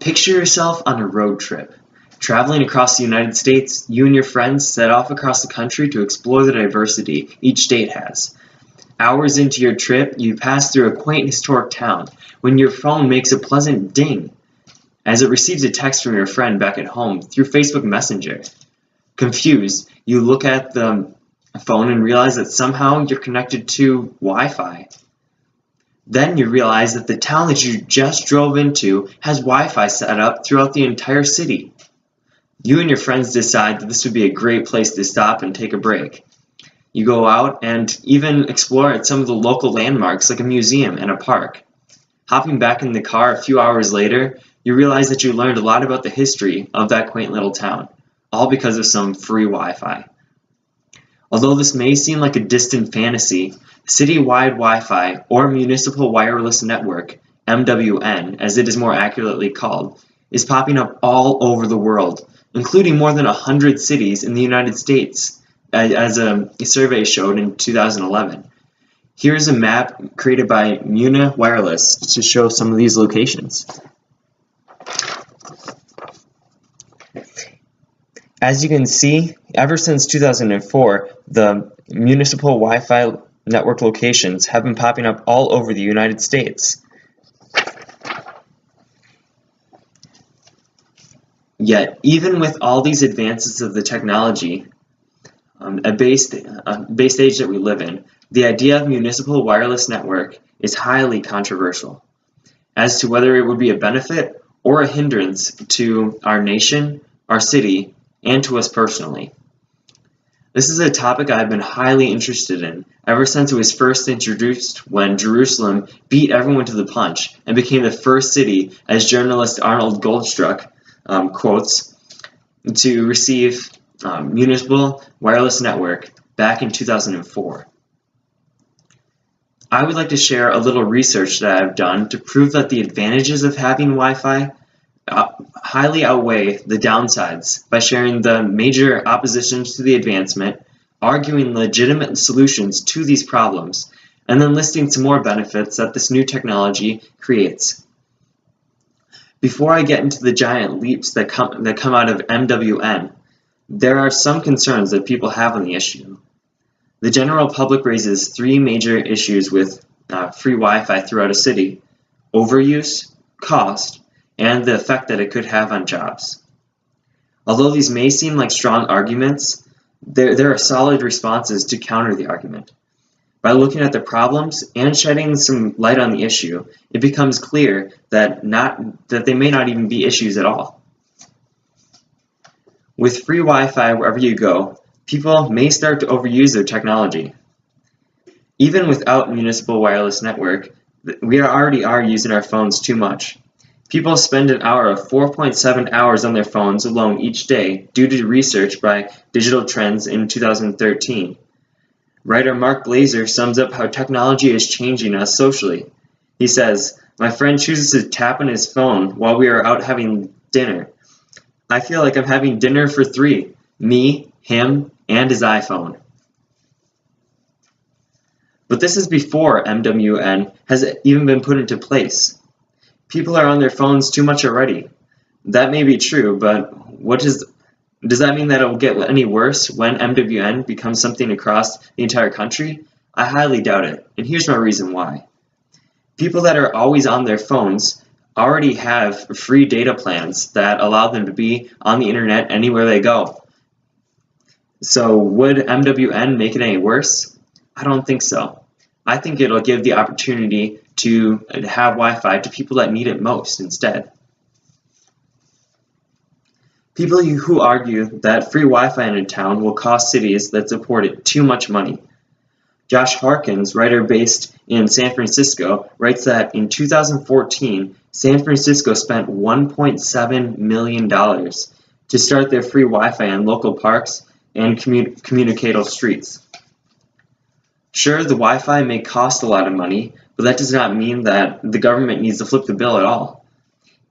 Picture yourself on a road trip. Traveling across the United States, you and your friends set off across the country to explore the diversity each state has. Hours into your trip, you pass through a quaint historic town when your phone makes a pleasant ding as it receives a text from your friend back at home through Facebook Messenger. Confused, you look at the phone and realize that somehow you're connected to Wi-Fi. Then you realize that the town that you just drove into has Wi-Fi set up throughout the entire city. You and your friends decide that this would be a great place to stop and take a break. You go out and even explore at some of the local landmarks like a museum and a park. Hopping back in the car a few hours later, you realize that you learned a lot about the history of that quaint little town, all because of some free Wi-Fi. Although this may seem like a distant fantasy, citywide Wi-Fi, or Municipal Wireless Network, MWN, as it is more accurately called, is popping up all over the world, including more than 100 cities in the United States, as a survey showed in 2011. Here's a map created by Muna Wireless to show some of these locations. As you can see, ever since 2004, the municipal Wi-Fi network locations have been popping up all over the United States. Yet, even with all these advances of the technology, a base age that we live in, the idea of municipal wireless network is highly controversial as to whether it would be a benefit or a hindrance to our nation, our city, and to us personally. This is a topic I've been highly interested in ever since it was first introduced when Jerusalem beat everyone to the punch and became the first city, as journalist Arnold Goldstruck quotes, to receive municipal wireless network back in 2004. I would like to share a little research that I've done to prove that the advantages of having Wi-Fi highly outweigh the downsides by sharing the major oppositions to the advancement, arguing legitimate solutions to these problems, and then listing some more benefits that this new technology creates. Before I get into the giant leaps that come out of MWN, there are some concerns that people have on the issue. The general public raises three major issues with free Wi-Fi throughout a city: overuse, cost, and the effect that it could have on jobs. Although these may seem like strong arguments, there are solid responses to counter the argument. By looking at the problems and shedding some light on the issue, it becomes clear that they may not even be issues at all. With free Wi-Fi wherever you go, people may start to overuse their technology. Even without municipal wireless network, we already are using our phones too much. People spend an hour of 4.7 hours on their phones alone each day due to research by Digital Trends in 2013. Writer Mark Glazer sums up how technology is changing us socially. He says, "My friend chooses to tap on his phone while we are out having dinner. I feel like I'm having dinner for three: me, him, and his iPhone." But this is before MWN has even been put into place. People are on their phones too much already. That may be true, but does that mean that it will get any worse when MWN becomes something across the entire country? I highly doubt it, and here's my reason why. People that are always on their phones already have free data plans that allow them to be on the internet anywhere they go. So would MWN make it any worse? I don't think so. I think it'll give the opportunity to have Wi-Fi to people that need it most instead. People who argue that free Wi-Fi in a town will cost cities that support it too much money. Josh Harkins, writer based in San Francisco, writes that in 2014, San Francisco spent $1.7 million to start their free Wi-Fi in local parks and communicable streets. Sure, the Wi-Fi may cost a lot of money, but that does not mean that the government needs to flip the bill at all.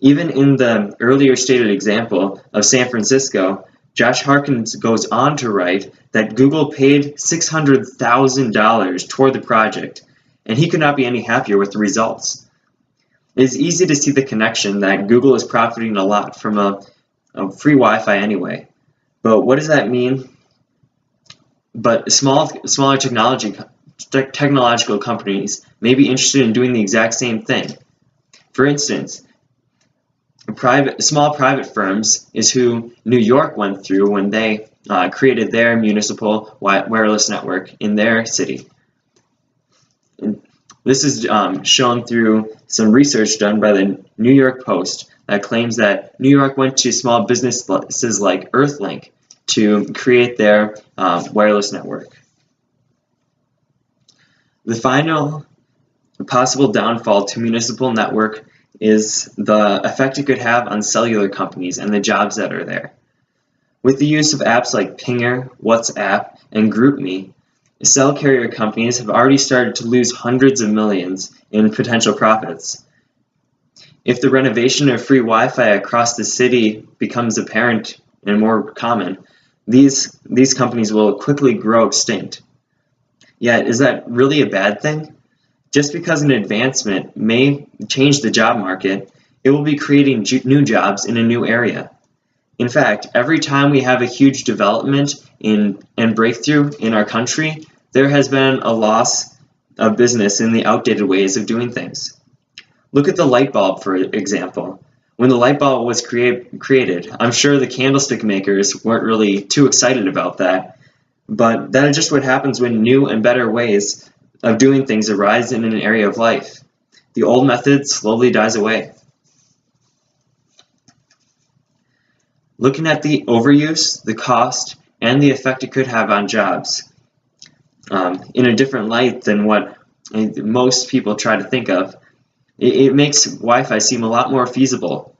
Even in the earlier stated example of San Francisco, Josh Harkins goes on to write that Google paid $600,000 toward the project, and he could not be any happier with the results. It is easy to see the connection that Google is profiting a lot from a free Wi-Fi anyway. But what does that mean? But smaller technological companies may be interested in doing the exact same thing. For instance, small private firms is who New York went through when they created their municipal wireless network in their city. This is shown through some research done by the New York Post that claims that New York went to small businesses like Earthlink to create their wireless network. The final possible downfall to municipal network is the effect it could have on cellular companies and the jobs that are there. With the use of apps like Pinger, WhatsApp, and GroupMe, cell carrier companies have already started to lose hundreds of millions in potential profits. If the renovation of free Wi-Fi across the city becomes apparent and more common, these companies will quickly grow extinct. Yet, is that really a bad thing? Just because an advancement may change the job market, it will be creating new jobs in a new area. In fact, every time we have a huge development and breakthrough in our country, there has been a loss of business in the outdated ways of doing things. Look at the light bulb, for example. When the light bulb was created, I'm sure the candlestick makers weren't really too excited about that, but that is just what happens when new and better ways of doing things arise in an area of life. The old method slowly dies away. Looking at the overuse, the cost, and the effect it could have on jobs in a different light than what most people try to think of, it makes Wi-Fi seem a lot more feasible.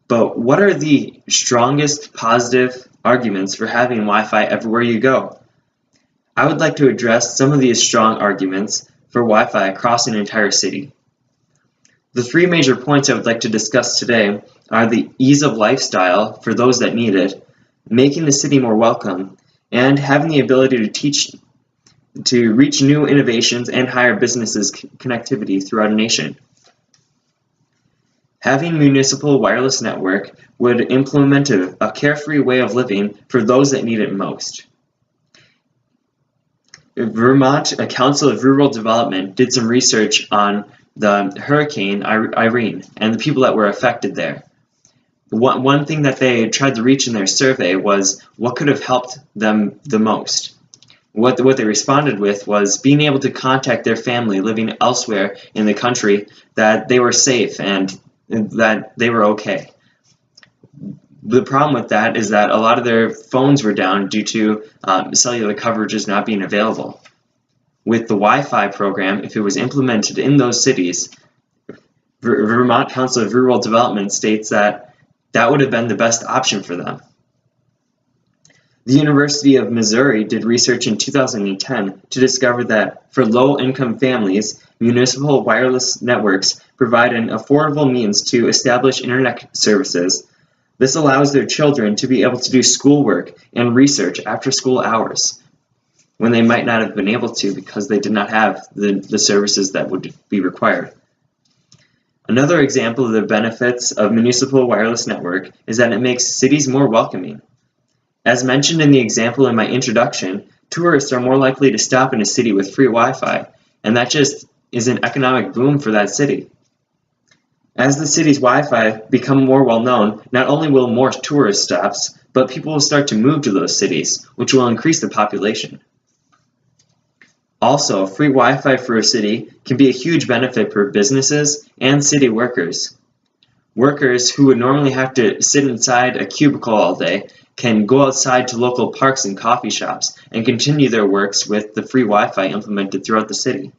But what are the strongest positive arguments for having Wi-Fi everywhere you go? I would like to address some of these strong arguments for Wi-Fi across an entire city. The three major points I would like to discuss today are the ease of lifestyle for those that need it, making the city more welcome, and having the ability to reach new innovations and higher businesses connectivity throughout a nation. Having municipal wireless network would implement a carefree way of living for those that need it most. Vermont Council of Rural Development did some research on the Hurricane Irene and the people that were affected there. One thing that they tried to reach in their survey was what could have helped them the most. What they responded with was being able to contact their family living elsewhere in the country that they were safe and that they were okay. The problem with that is that a lot of their phones were down due to cellular coverages not being available. With the Wi-Fi program, if it was implemented in those cities, Vermont Council of Rural Development states that that would have been the best option for them. The University of Missouri did research in 2010 to discover that for low-income families, municipal wireless networks provide an affordable means to establish internet services. This allows their children to be able to do schoolwork and research after school hours, when they might not have been able to because they did not have the services that would be required. Another example of the benefits of municipal wireless network is that it makes cities more welcoming. As mentioned in the example in my introduction, tourists are more likely to stop in a city with free Wi-Fi, and that just is an economic boom for that city. As the city's Wi-Fi become more well-known, not only will more tourist stops, but people will start to move to those cities, which will increase the population. Also, free Wi-Fi for a city can be a huge benefit for businesses and city workers. Workers who would normally have to sit inside a cubicle all day can go outside to local parks and coffee shops and continue their works with the free Wi-Fi implemented throughout the city.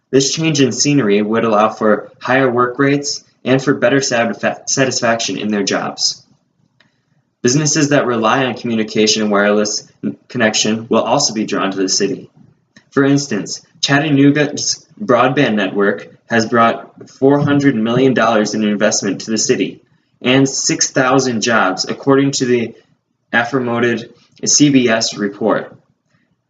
This change in scenery would allow for higher work rates and for better satisfaction in their jobs. Businesses that rely on communication and wireless connection will also be drawn to the city. For instance, Chattanooga's broadband network has brought $400 million in investment to the city and 6,000 jobs, according to the aforementioned CBS report.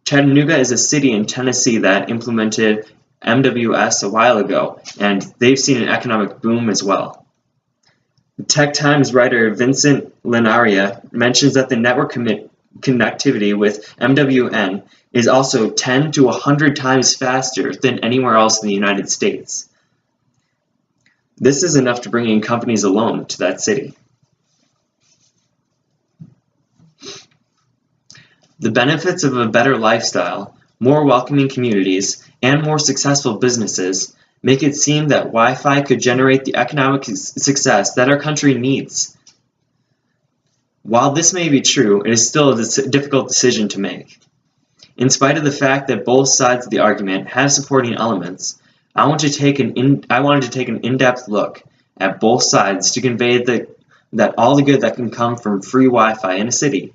Chattanooga is a city in Tennessee that implemented MWS a while ago, and they've seen an economic boom as well. Tech Times writer Vincent Linaria mentions that the network connectivity with MWN is also 10 to 100 times faster than anywhere else in the United States. This is enough to bring in companies alone to that city. The benefits of a better lifestyle, more welcoming communities, and more successful businesses make it seem that Wi-Fi could generate the economic success that our country needs. While this may be true, it is still a difficult decision to make. In spite of the fact that both sides of the argument have supporting elements, I wanted to take an in-depth look at both sides to convey that all the good that can come from free Wi-Fi in a city.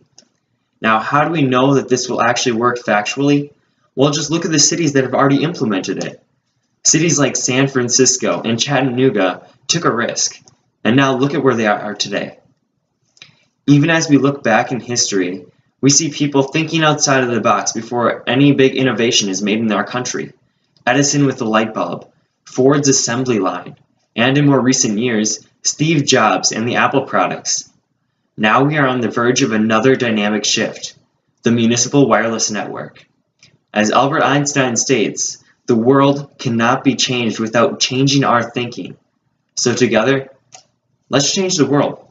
Now, how do we know that this will actually work factually? Well, just look at the cities that have already implemented it. Cities like San Francisco and Chattanooga took a risk, and now look at where they are today. Even as we look back in history, we see people thinking outside of the box before any big innovation is made in our country. Edison with the light bulb, Ford's assembly line, and in more recent years, Steve Jobs and the Apple products. Now we are on the verge of another dynamic shift, the municipal wireless network. As Albert Einstein states, the world cannot be changed without changing our thinking. So together, let's change the world.